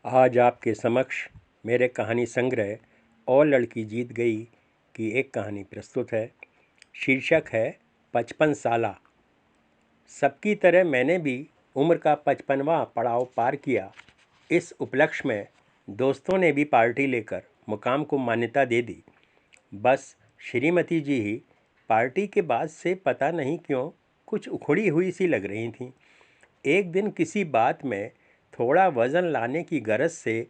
आज आपके समक्ष मेरे कहानी संग्रह और लड़की जीत गई की एक कहानी प्रस्तुत है। शीर्षक है 55 साला। सबकी तरह मैंने भी उम्र का 55वां पड़ाव पार किया। इस उपलक्ष्य में दोस्तों ने भी पार्टी लेकर मुकाम को मान्यता दे दी। बस श्रीमती जी ही पार्टी के बाद से पता नहीं क्यों कुछ उखड़ी हुई सी लग रही थीं। एक दिन किसी बात में थोड़ा वज़न लाने की गरज से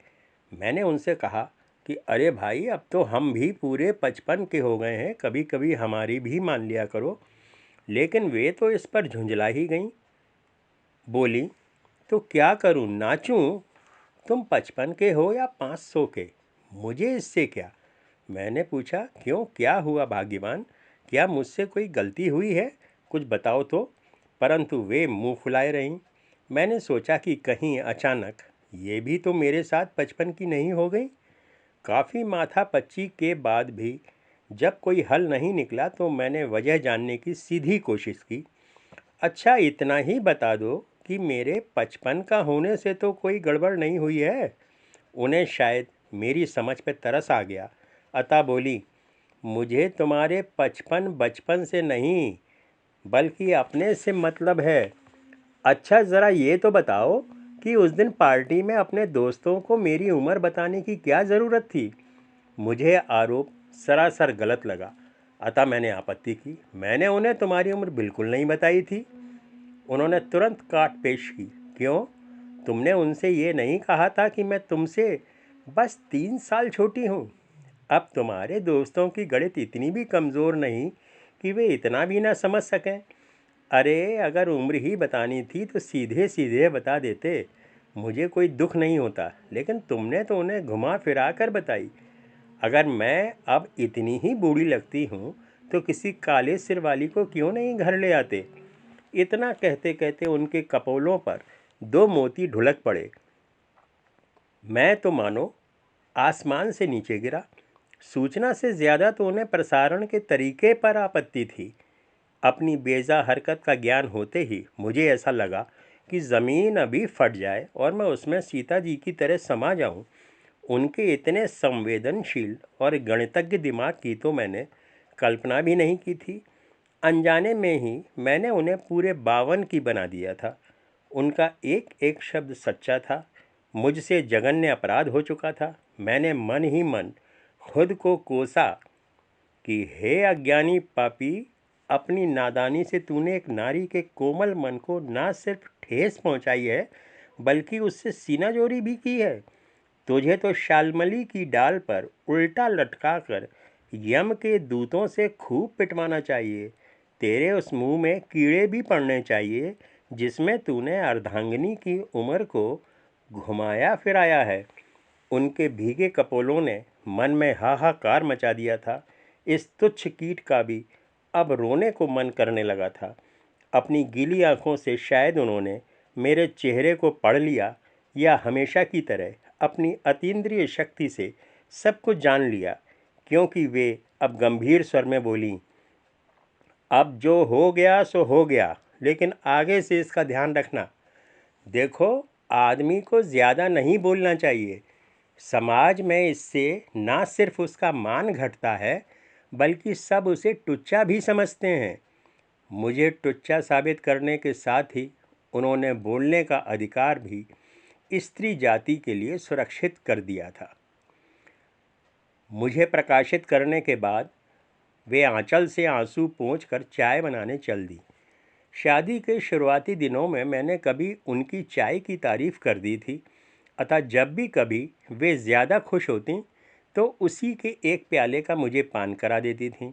मैंने उनसे कहा कि अरे भाई, अब तो हम भी पूरे 55 के हो गए हैं, कभी कभी हमारी भी मान लिया करो। लेकिन वे तो इस पर झुंझला ही गईं। बोली, तो क्या करूं, नाचूं? तुम 55 के हो या 500 के, मुझे इससे क्या? मैंने पूछा, क्यों, क्या हुआ भाग्यवान? क्या मुझसे कोई गलती हुई है? कुछ बताओ तो। परंतु वे मुंह फुलाए रहीं। मैंने सोचा कि कहीं अचानक ये भी तो मेरे साथ 55 की नहीं हो गई। काफ़ी माथापच्ची के बाद भी जब कोई हल नहीं निकला तो मैंने वजह जानने की सीधी कोशिश की। अच्छा, इतना ही बता दो कि मेरे 55 का होने से तो कोई गड़बड़ नहीं हुई है। उन्हें शायद मेरी समझ पे तरस आ गया, अतः बोली, मुझे तुम्हारे 55 बचपन से नहीं बल्कि अपने से मतलब है। अच्छा, ज़रा ये तो बताओ कि उस दिन पार्टी में अपने दोस्तों को मेरी उम्र बताने की क्या ज़रूरत थी? मुझे आरोप सरासर गलत लगा, अतः मैंने आपत्ति की। मैंने उन्हें तुम्हारी उम्र बिल्कुल नहीं बताई थी। उन्होंने तुरंत काट पेश की, क्यों? तुमने उनसे ये नहीं कहा था कि मैं तुमसे बस 3 साल छोटी हूँ? अब तुम्हारे दोस्तों की गणित इतनी भी कमज़ोर नहीं कि वे इतना भी ना समझ सकें। अरे, अगर उम्र ही बतानी थी तो सीधे सीधे बता देते, मुझे कोई दुख नहीं होता। लेकिन तुमने तो उन्हें घुमा फिरा कर बताई। अगर मैं अब इतनी ही बूढ़ी लगती हूँ तो किसी काले सिर वाली को क्यों नहीं घर ले आते? इतना कहते कहते उनके कपोलों पर 2 मोती ढुलक पड़े। मैं तो मानो आसमान से नीचे गिरा। सूचना से ज़्यादा तो उन्हें प्रसारण के तरीके पर आपत्ति थी। अपनी बेजा हरकत का ज्ञान होते ही मुझे ऐसा लगा कि ज़मीन अभी फट जाए और मैं उसमें सीता जी की तरह समा जाऊं। उनके इतने संवेदनशील और गणितज्ञ दिमाग की तो मैंने कल्पना भी नहीं की थी। अनजाने में ही मैंने उन्हें पूरे 52 की बना दिया था। उनका एक एक शब्द सच्चा था। मुझसे जघन्य अपराध हो चुका था। मैंने मन ही मन खुद को कोसा कि हे अज्ञानी पापी, अपनी नादानी से तूने एक नारी के कोमल मन को ना सिर्फ ठेस पहुंचाई है बल्कि उससे सीनाजोरी भी की है। तुझे तो शालमली की डाल पर उल्टा लटका कर यम के दूतों से खूब पिटवाना चाहिए। तेरे उस मुंह में कीड़े भी पड़ने चाहिए जिसमें तूने अर्धांगिनी की उम्र को घुमाया फिराया है। उनके भीगे कपोलों ने मन में हाहाकार मचा दिया था। इस तुच्छ कीट का भी अब रोने को मन करने लगा था। अपनी गीली आंखों से शायद उन्होंने मेरे चेहरे को पढ़ लिया या हमेशा की तरह अपनी अतीन्द्रिय शक्ति से सब कुछ जान लिया, क्योंकि वे अब गंभीर स्वर में बोली, अब जो हो गया सो हो गया, लेकिन आगे से इसका ध्यान रखना। देखो, आदमी को ज़्यादा नहीं बोलना चाहिए। समाज में इससे ना सिर्फ उसका मान घटता है बल्कि सब उसे टुच्चा भी समझते हैं। मुझे टुच्चा साबित करने के साथ ही उन्होंने बोलने का अधिकार भी स्त्री जाति के लिए सुरक्षित कर दिया था। मुझे प्रकाशित करने के बाद वे आंचल से आंसू पोंछकर चाय बनाने चल दी। शादी के शुरुआती दिनों में मैंने कभी उनकी चाय की तारीफ़ कर दी थी, अतः जब भी कभी वे ज़्यादा खुश होतीं तो उसी के एक प्याले का मुझे पान करा देती थीं।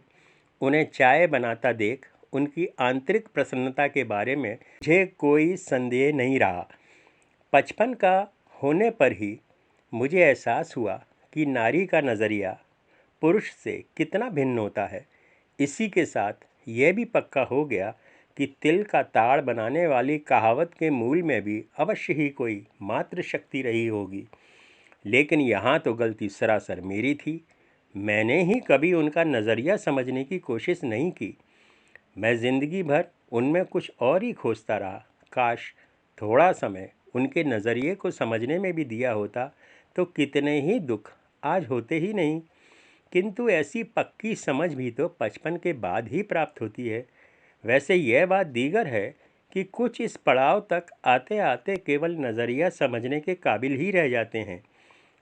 उन्हें चाय बनाता देख उनकी आंतरिक प्रसन्नता के बारे में मुझे कोई संदेह नहीं रहा। 55 का होने पर ही मुझे एहसास हुआ कि नारी का नज़रिया पुरुष से कितना भिन्न होता है। इसी के साथ यह भी पक्का हो गया कि तिल का ताड़ बनाने वाली कहावत के मूल में भी अवश्य ही कोई मातृ शक्ति रही होगी। लेकिन यहाँ तो गलती सरासर मेरी थी। मैंने ही कभी उनका नज़रिया समझने की कोशिश नहीं की। मैं ज़िंदगी भर उनमें कुछ और ही खोजता रहा। काश थोड़ा समय उनके नज़रिए को समझने में भी दिया होता तो कितने ही दुख आज होते ही नहीं। किंतु ऐसी पक्की समझ भी तो 55 के बाद ही प्राप्त होती है। वैसे यह बात दीगर है कि कुछ इस पड़ाव तक आते आते केवल नज़रिया समझने के काबिल ही रह जाते हैं,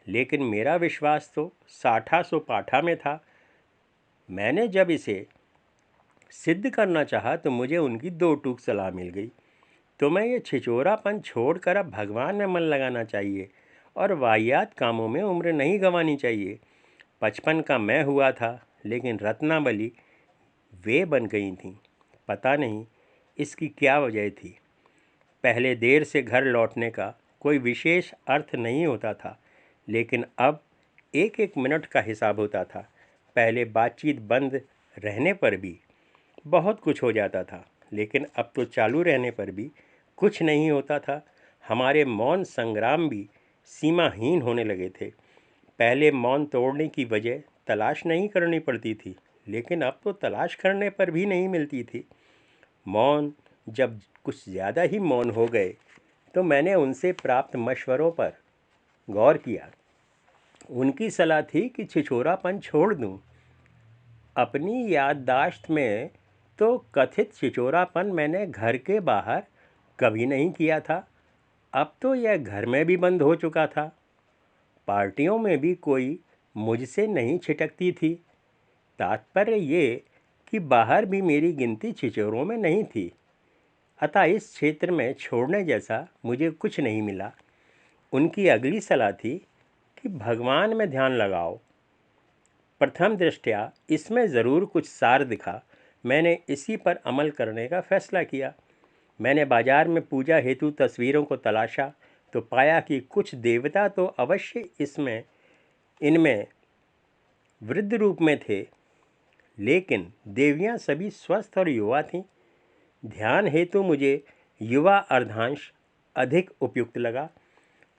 लेकिन मेरा विश्वास तो साठा सो पाठा में था। मैंने जब इसे सिद्ध करना चाहा तो मुझे उनकी दो टूक सलाह मिल गई। तुम्हें ये छिचोरापन छोड़कर अब भगवान में मन लगाना चाहिए और वाहियात कामों में उम्र नहीं गंवानी चाहिए। 55 का मैं हुआ था, लेकिन रत्नावली वे बन गई थीं। पता नहीं इसकी क्या वजह थी। पहले देर से घर लौटने का कोई विशेष अर्थ नहीं होता था, लेकिन अब एक एक मिनट का हिसाब होता था। पहले बातचीत बंद रहने पर भी बहुत कुछ हो जाता था, लेकिन अब तो चालू रहने पर भी कुछ नहीं होता था। हमारे मौन संग्राम भी सीमाहीन होने लगे थे। पहले मौन तोड़ने की वजह तलाश नहीं करनी पड़ती थी, लेकिन अब तो तलाश करने पर भी नहीं मिलती थी। मौन जब कुछ ज़्यादा ही मौन हो गए तो मैंने उनसे प्राप्त मशवरों पर गौर किया। उनकी सलाह थी कि छिछोरापन छोड़ दूं। अपनी याददाश्त में तो कथित छिछोरापन मैंने घर के बाहर कभी नहीं किया था। अब तो यह घर में भी बंद हो चुका था। पार्टियों में भी कोई मुझसे नहीं छिटकती थी। तात्पर्य ये कि बाहर भी मेरी गिनती छिछोरों में नहीं थी। अतः इस क्षेत्र में छोड़ने जैसा मुझे कुछ नहीं मिला। उनकी अगली सलाह थी कि भगवान में ध्यान लगाओ। प्रथम दृष्टया इसमें ज़रूर कुछ सार दिखा। मैंने इसी पर अमल करने का फैसला किया। मैंने बाजार में पूजा हेतु तस्वीरों को तलाशा तो पाया कि कुछ देवता तो अवश्य इनमें वृद्ध रूप में थे, लेकिन देवियां सभी स्वस्थ और युवा थीं। ध्यान हेतु मुझे युवा अर्धांश अधिक उपयुक्त लगा।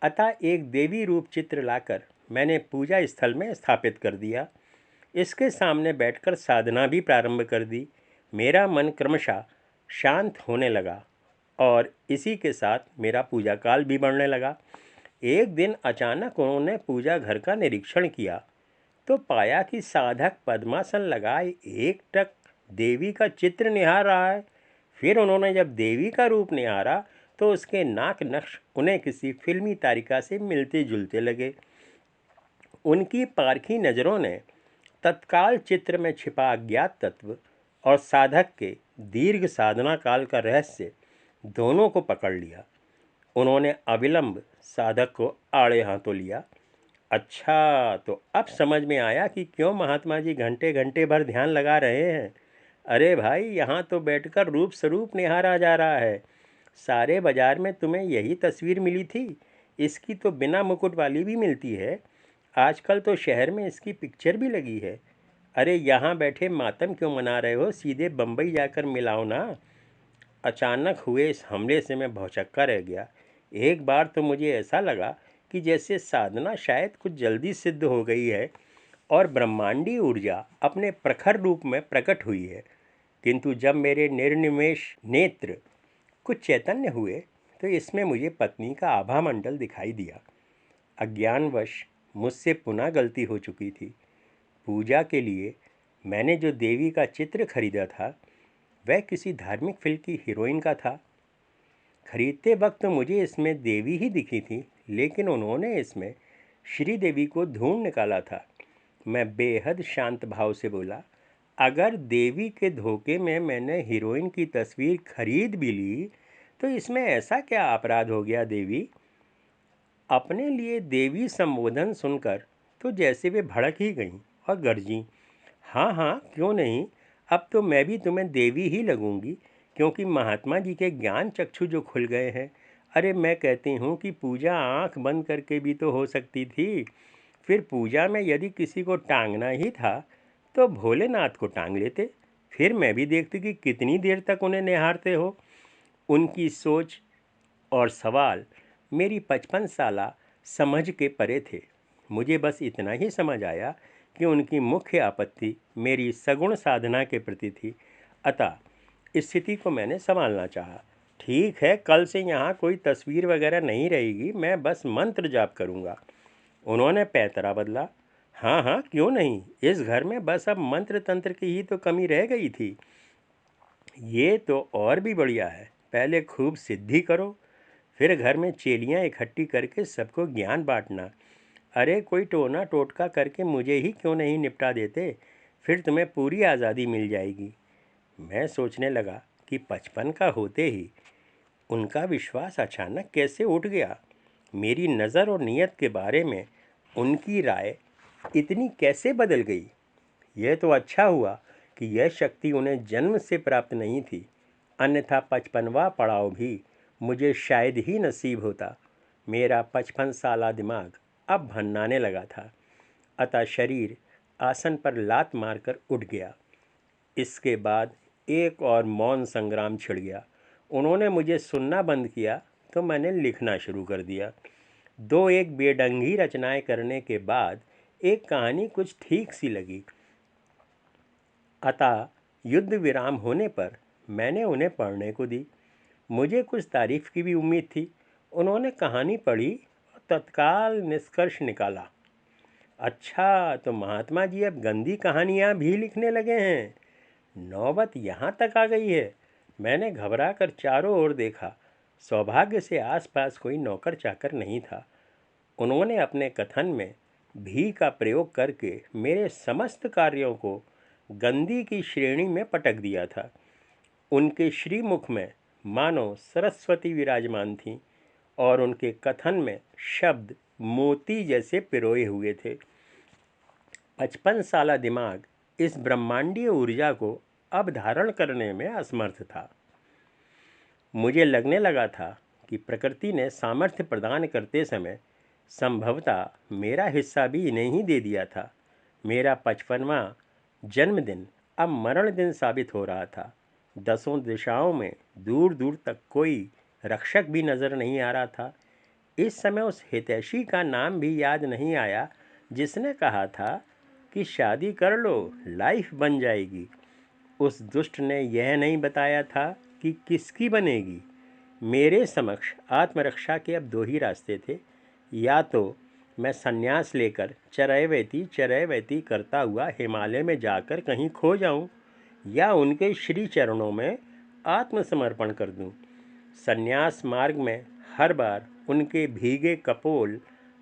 अतः एक देवी रूप चित्र लाकर मैंने पूजा स्थल में स्थापित कर दिया। इसके सामने बैठकर साधना भी प्रारंभ कर दी। मेरा मन क्रमशः शांत होने लगा और इसी के साथ मेरा पूजा काल भी बढ़ने लगा। एक दिन अचानक उन्होंने पूजा घर का निरीक्षण किया तो पाया कि साधक पद्मासन लगाए एकटक देवी का चित्र निहार रहा है। फिर उन्होंने जब देवी का रूप निहारा तो उसके नाक नक्श उन्हें किसी फिल्मी तारिका से मिलते जुलते लगे। उनकी पारखी नज़रों ने तत्काल चित्र में छिपा अज्ञात तत्व और साधक के दीर्घ साधना काल का रहस्य दोनों को पकड़ लिया। उन्होंने अविलंब साधक को आड़े हाथों लिया। अच्छा, तो अब समझ में आया कि क्यों महात्मा जी घंटे घंटे भर ध्यान लगा रहे हैं। अरे भाई, यहाँ तो बैठकर रूप स्वरूप निहारा जा रहा है। सारे बाजार में तुम्हें यही तस्वीर मिली थी। इसकी तो बिना मुकुट वाली भी मिलती है। आजकल तो शहर में इसकी पिक्चर भी लगी है। अरे यहाँ बैठे मातम क्यों मना रहे हो? सीधे बम्बई जाकर मिलाओ ना। अचानक हुए इस हमले से मैं भौचक्का रह गया। एक बार तो मुझे ऐसा लगा कि जैसे साधना शायद कुछ जल्दी सिद्ध हो गई है और ब्रह्मांडी ऊर्जा अपने प्रखर रूप में प्रकट हुई है। किंतु जब मेरे निर्निमेष नेत्र कुछ चैतन्य हुए तो इसमें मुझे पत्नी का आभा मंडल दिखाई दिया। अज्ञानवश मुझसे पुनः गलती हो चुकी थी। पूजा के लिए मैंने जो देवी का चित्र खरीदा था वह किसी धार्मिक फिल्म की हीरोइन का था। खरीदते वक्त मुझे इसमें देवी ही दिखी थी, लेकिन उन्होंने इसमें श्रीदेवी को ढूंढ निकाला था। मैं बेहद शांत भाव से बोला, अगर देवी के धोखे में मैंने हीरोइन की तस्वीर खरीद भी ली तो इसमें ऐसा क्या अपराध हो गया देवी? अपने लिए देवी संबोधन सुनकर तो जैसे वे भड़क ही गईं और गरजीं, हाँ हाँ क्यों नहीं, अब तो मैं भी तुम्हें देवी ही लगूंगी, क्योंकि महात्मा जी के ज्ञान चक्षु जो खुल गए हैं। अरे मैं कहती हूँ कि पूजा आंख बंद करके भी तो हो सकती थी। फिर पूजा में यदि किसी को टांगना ही था तो भोलेनाथ को टांग लेते। फिर मैं भी देखती कि कितनी देर तक उन्हें निहारते हो। उनकी सोच और सवाल मेरी 55 साला समझ के परे थे। मुझे बस इतना ही समझ आया कि उनकी मुख्य आपत्ति मेरी सगुण साधना के प्रति थी। अतः स्थिति को मैंने संभालना चाहा। ठीक है, कल से यहाँ कोई तस्वीर वगैरह नहीं रहेगी, मैं बस मंत्र जाप करूँगा। उन्होंने पैंतरा बदला। हाँ हाँ, क्यों नहीं, इस घर में बस अब मंत्र तंत्र की ही तो कमी रह गई थी। ये तो और भी बढ़िया है। पहले खूब सिद्धि करो, फिर घर में चेलियाँ इकट्ठी करके सबको ज्ञान बांटना। अरे कोई टोना टोटका करके मुझे ही क्यों नहीं निपटा देते, फिर तुम्हें पूरी आज़ादी मिल जाएगी। मैं सोचने लगा कि 55 का होते ही उनका विश्वास अचानक कैसे उठ गया। मेरी नज़र और नीयत के बारे में उनकी राय इतनी कैसे बदल गई। यह तो अच्छा हुआ कि यह शक्ति उन्हें जन्म से प्राप्त नहीं थी, अन्यथा 55वां पड़ाव भी मुझे शायद ही नसीब होता। मेरा 55 साला दिमाग अब भन्नाने लगा था, अतः शरीर आसन पर लात मारकर उठ गया। इसके बाद एक और मौन संग्राम छिड़ गया। उन्होंने मुझे सुनना बंद किया तो मैंने लिखना शुरू कर दिया। दो एक बेढंगी रचनाएं करने के बाद एक कहानी कुछ ठीक सी लगी, अतः युद्ध विराम होने पर मैंने उन्हें पढ़ने को दी। मुझे कुछ तारीफ की भी उम्मीद थी। उन्होंने कहानी पढ़ी और तत्काल निष्कर्ष निकाला। अच्छा, तो महात्मा जी अब गंदी कहानियाँ भी लिखने लगे हैं। नौबत यहाँ तक आ गई है। मैंने घबरा कर चारों ओर देखा। सौभाग्य से आसपास कोई नौकर चाकर नहीं था। उन्होंने अपने कथन में भी का प्रयोग करके मेरे समस्त कार्यों को गंदी की श्रेणी में पटक दिया था। उनके श्रीमुख में मानो सरस्वती विराजमान थीं और उनके कथन में शब्द मोती जैसे पिरोए हुए थे। 55 साला दिमाग इस ब्रह्मांडीय ऊर्जा को अब धारण करने में असमर्थ था। मुझे लगने लगा था कि प्रकृति ने सामर्थ्य प्रदान करते समय संभवतः मेरा हिस्सा भी इन्हें ही दे दिया था। मेरा 55वां जन्मदिन अब मरण दिन साबित हो रहा था। दसों दिशाओं में दूर दूर तक कोई रक्षक भी नज़र नहीं आ रहा था। इस समय उस हितैषी का नाम भी याद नहीं आया जिसने कहा था कि शादी कर लो, लाइफ बन जाएगी। उस दुष्ट ने यह नहीं बताया था कि किसकी बनेगी। मेरे समक्ष आत्मरक्षा के अब दो ही रास्ते थे, या तो मैं संन्यास लेकर चरैवेती करता हुआ हिमालय में जाकर कहीं खो जाऊं, या उनके श्री चरणों में आत्मसमर्पण कर दूं। संन्यास मार्ग में हर बार उनके भीगे कपोल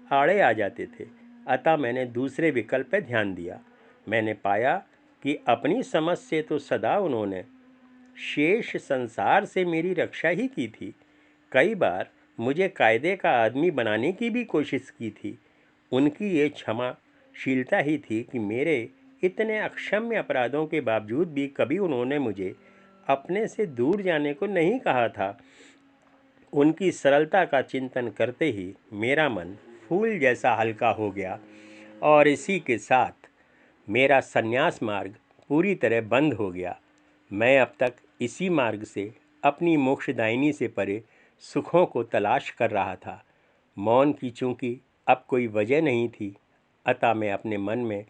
आड़े आ जाते थे, अतः मैंने दूसरे विकल्प पर ध्यान दिया। मैंने पाया कि अपनी समझ से तो सदा उन्होंने शेष संसार से मेरी रक्षा ही की थी। कई बार मुझे कायदे का आदमी बनाने की भी कोशिश की थी। उनकी ये क्षमाशीलता ही थी कि मेरे इतने अक्षम्य अपराधों के बावजूद भी कभी उन्होंने मुझे अपने से दूर जाने को नहीं कहा था। उनकी सरलता का चिंतन करते ही मेरा मन फूल जैसा हल्का हो गया और इसी के साथ मेरा संन्यास मार्ग पूरी तरह बंद हो गया। मैं अब तक इसी मार्ग से अपनी मोक्षदायिनी से परे सुखों को तलाश कर रहा था। मौन की चूंकि अब कोई वजह नहीं थी, अतः मैं अपने मन में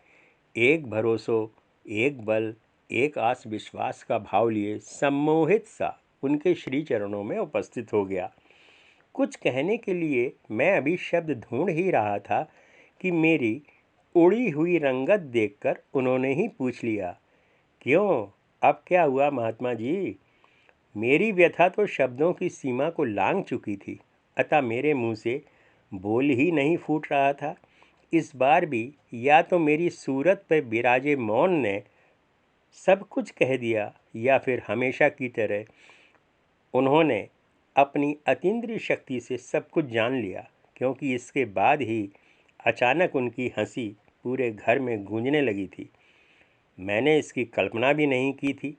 एक भरोसों, एक बल, एक आस विश्वास का भाव लिए सम्मोहित सा उनके श्री चरणों में उपस्थित हो गया। कुछ कहने के लिए मैं अभी शब्द ढूंढ ही रहा था कि मेरी उड़ी हुई रंगत देखकर उन्होंने ही पूछ लिया, क्यों, अब क्या हुआ महात्मा जी? मेरी व्यथा तो शब्दों की सीमा को लांघ चुकी थी, अतः मेरे मुंह से बोल ही नहीं फूट रहा था। इस बार भी या तो मेरी सूरत पर बिराजे मौन ने सब कुछ कह दिया, या फिर हमेशा की तरह उन्होंने अपनी अतीन्द्रिय शक्ति से सब कुछ जान लिया, क्योंकि इसके बाद ही अचानक उनकी हंसी पूरे घर में गूंजने लगी थी। मैंने इसकी कल्पना भी नहीं की थी।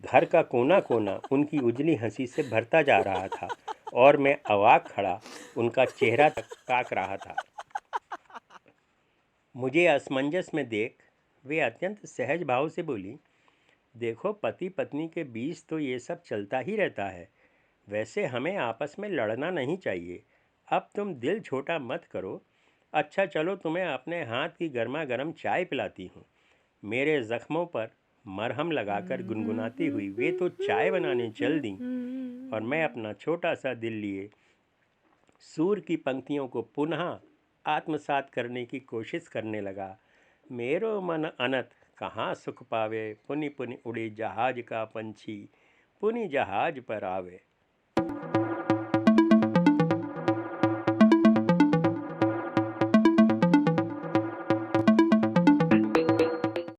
घर का कोना कोना उनकी उजली हंसी से भरता जा रहा था और मैं अवाक खड़ा उनका चेहरा तक ताक रहा था। मुझे असमंजस में देख वे अत्यंत सहज भाव से बोली, देखो, पति पत्नी के बीच तो ये सब चलता ही रहता है। वैसे हमें आपस में लड़ना नहीं चाहिए। अब तुम दिल छोटा मत करो। अच्छा चलो, तुम्हें अपने हाथ की गर्मा गर्म चाय पिलाती हूँ। मेरे ज़ख्मों पर मरहम लगाकर गुनगुनाती हुई वे तो चाय बनाने चल दी और मैं अपना छोटा सा दिल लिए सूर की पंक्तियों को पुनः आत्मसात करने की कोशिश करने लगा। मेरो मन अनत कहाँ सुख पावे, पुनि पुनि उड़े जहाज का पंछी, पुनि जहाज पर आवे।